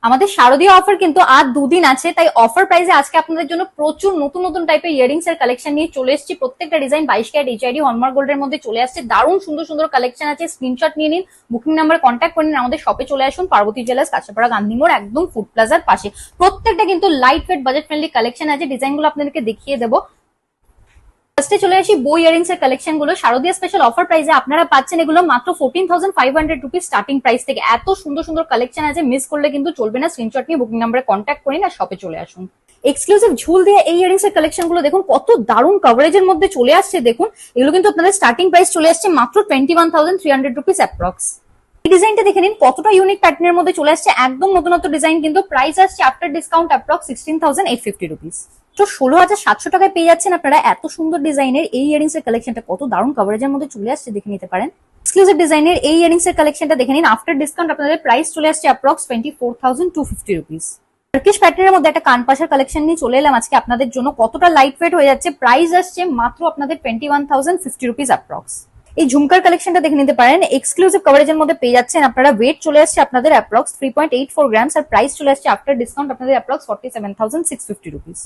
আমাদের শারদীয় অফার কিন্তু আর দুদিন আছে, তাই অফার প্রাইসে আজকে আপনাদের জন্য প্রচুর নতুন নতুন টাইপের ইয়ারিংস এর কালেকশন নিয়ে চলে এসেছি। প্রত্যেকটা ডিজাইন 22 ক্যারেট এইচআইডি হলমার্ক গোল্ডের মধ্যে চলে আসছে। দারুণ সুন্দর সুন্দর কালেকশন আছে, স্ক্রিনশট নিয়ে নিন, বুকিং নাম্বারে কন্ট্যাক্ট করে নিন, আমাদের শপে চলে আসুন। পার্বতী জুয়েলার্স, কাঁচরাপাড়া, গান্ধী মোড়, একদম ফুড প্লাজার পাশে। প্রত্যেকটা কিন্তু light weight budget friendly collection আছে। ডিজাইনগুলো আপনাদেরকে দেখিয়ে দেবো। ফার্স্টে চলে আসি বো ইয়ারিংস এর কালেকশন গুলো। শারদীয় স্পেশাল অফার প্রাইসে আপনারা পাচ্ছেন এগুলো মাত্র 14,500 রুপিস স্টার্টিং প্রাইস থেকে। এত সুন্দর সুন্দর কালেকশন আছে, মিস করলে কিন্তু চলবে না। স্ক্রিনশট নিয়ে বুকিং নাম্বারে কন্ট্যাক্ট করেন আর শপে চলে আসুন। এক্সক্লুসিভ ঝুল দিয়ে এই ইয়ারিংস এর কালেকশন গুলো দেখুন, কত দারুণ কভারেজের মধ্যে চলে আসছে। দেখুন এগুলো কিন্তু আপনাদের স্টার্টিং প্রাইস চলে আসছে মাত্র 21,300 রুপিস অ্যাপ্রক্স। এই ডিজাইনটা দেখে নিন, কতটা ইউনিক প্যাটার্নের মধ্যে চলে আসছে। একদম নতুনত্ব ডিজাইন, কিন্তু প্রাইস আসছে আফটার ডিসকাউন্ট অ্যাপ্রক্স 16,850 রুপিস। তো 16,700 টাকায় পেয়ে যাচ্ছেন আপনারা এত সুন্দর ডিজাইনের এই ইয়ারিংস এর কালেকশনটা। কত দারুণ কভারেজের মধ্যে চলে আসছে, দেখে নিতে পারেন। এক্সক্লুসিভ ডিজাইনের এই ইয়ারিংস এর কালেকশনটা দেখে নিন, আফটার ডিসকাউন্ট আপনাদের প্রাইস চলে আসছে অ্যাপ্রক্স 24,250 রুপিস। টার্কিশ প্যাটার্নের মধ্যে একটা কানপাশার কালেকশন নিয়ে চলে এলাম আজকে আপনাদের জন্য। কতটা লাইট ওয়েট হয়ে যাচ্ছে, প্রাইস আসছে মাত্র আপনাদের 21,050 রুপিস অ্যাপ্রক্স। এই ঝুমকার কালেকশনটা দেখে নিতে পারেন, এক্সক্লুসিভ কভারেজের মধ্যে পেয়ে যাচ্ছেন আপনারা। ওয়েট চলে আসছে আপনাদের অ্যাপ্রক্স 3.84 গ্রামস আর প্রাইস চলে আসছে আফটার ডিসকাউন্ট আপনাদের অ্যাপ্রক্স 47,650 রুপিস।